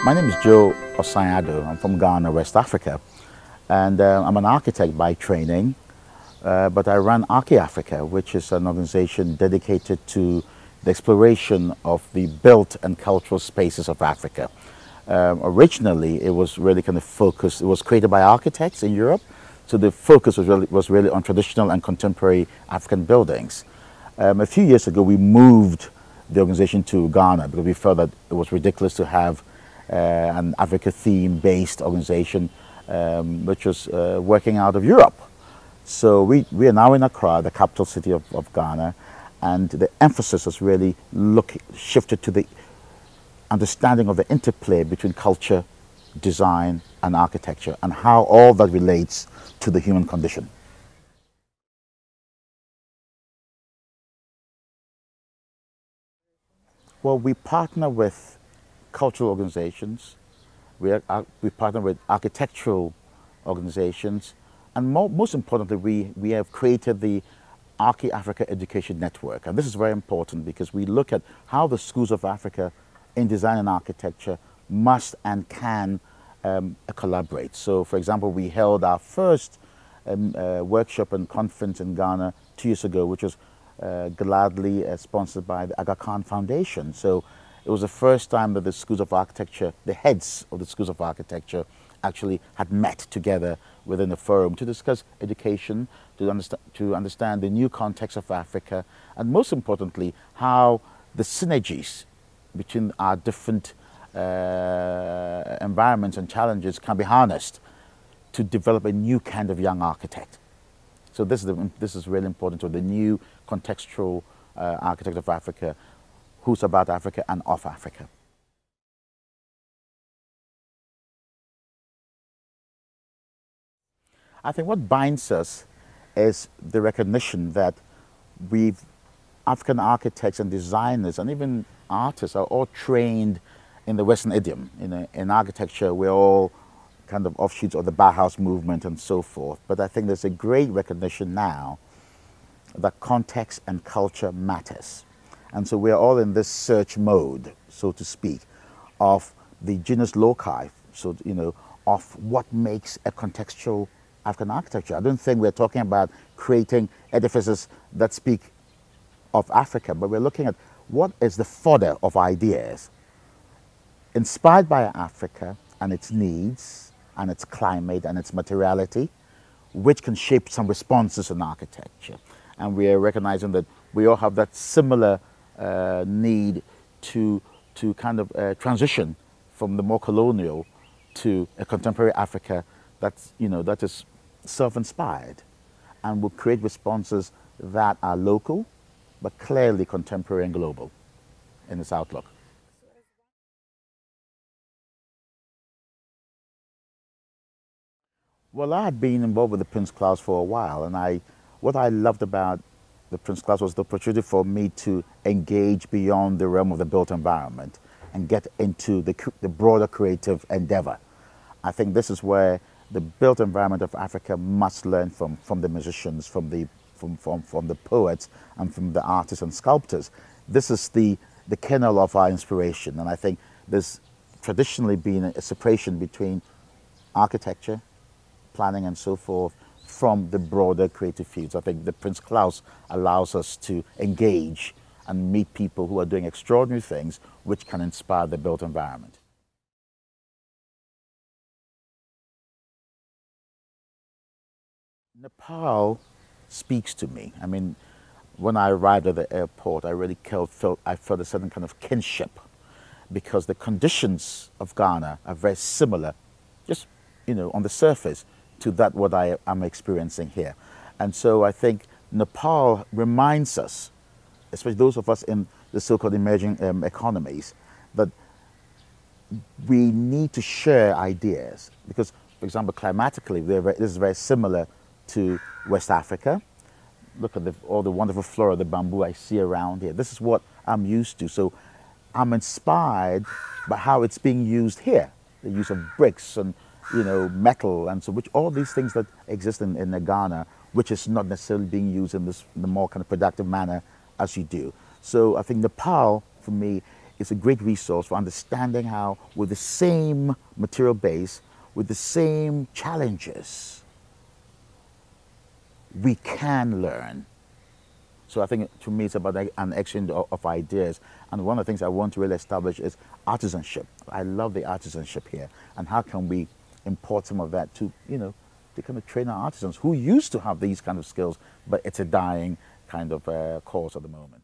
My name is Joe Osae-Addo. I'm from Ghana, West Africa, and I'm an architect by training, but I run ArchiAfrika, which is an organization dedicated to the exploration of the built and cultural spaces of Africa. Originally, it was really kind of focused, it was created by architects in Europe, so the focus was really on traditional and contemporary African buildings. A few years ago, we moved the organization to Ghana because we felt that it was ridiculous to have an Africa theme-based organization which was working out of Europe. So we are now in Accra, the capital city of Ghana, and the emphasis has really shifted to the understanding of the interplay between culture, design, and architecture, and how all that relates to the human condition. Well, we partner with cultural organizations, we partner with architectural organizations, and most importantly, we have created the ArchiAfrika Education Network. And this is very important because we look at how the schools of Africa in design and architecture must and can collaborate. So, for example, we held our first workshop and conference in Ghana 2 years ago, which was gladly sponsored by the Aga Khan Foundation. So it was the first time that the schools of architecture, the heads of the schools of architecture, actually had met together within a forum to discuss education, to understand the new context of Africa, and most importantly, how the synergies between our different environments and challenges can be harnessed to develop a new kind of young architect. So this is really important to the new contextual architect of Africa, who's about Africa and of Africa. I think what binds us is the recognition that African architects and designers and even artists are all trained in the Western idiom. In architecture, we're all kind of offshoots of the Bauhaus movement and so forth. But I think there's a great recognition now that context and culture matters. And so we're all in this search mode, so to speak, of the genius loci, so, of what makes a contextual African architecture. I don't think we're talking about creating edifices that speak of Africa, but we're looking at what is the fodder of ideas inspired by Africa and its needs and its climate and its materiality, which can shape some responses in architecture. And we are recognizing that we all have that similar need to kind of transition from the more colonial to a contemporary Africa that's, that is self-inspired and will create responses that are local, but clearly contemporary and global in its outlook. Well, I had been involved with the Prince Claus for a while, and what I loved about the Prince Claus was the opportunity for me to engage beyond the realm of the built environment and get into the broader creative endeavor. I think this is where the built environment of Africa must learn from the musicians, from the poets, and from the artists and sculptors. This is the kernel of our inspiration, and I think there's traditionally been a separation between architecture, planning, and so forth from the broader creative fields. I think the Prince Claus allows us to engage and meet people who are doing extraordinary things which can inspire the built environment. Nepal speaks to me. I mean, when I arrived at the airport, I really felt a certain kind of kinship because the conditions of Ghana are very similar, just on the surface, to what I am experiencing here. And so I think Nepal reminds us, especially those of us in the so-called emerging economies, that we need to share ideas because, for example, climatically, this is very similar to West Africa. Look at all the wonderful flora, the bamboo I see around here. This is what I'm used to. So I'm inspired by how it's being used here. The use of bricks and metal, and so all these things that exist in Ghana, which is not necessarily being used in the more kind of productive manner as you do. So I think Nepal, for me, it's a great resource for understanding how, with the same material base, with the same challenges, we can learn. So I think, to me, it's about an exchange of ideas. And one of the things I want to really establish is artisanship. I love the artisanship here. And how can we import some of that to, to kind of train our artisans who used to have these kind of skills, but it's a dying kind of cause at the moment.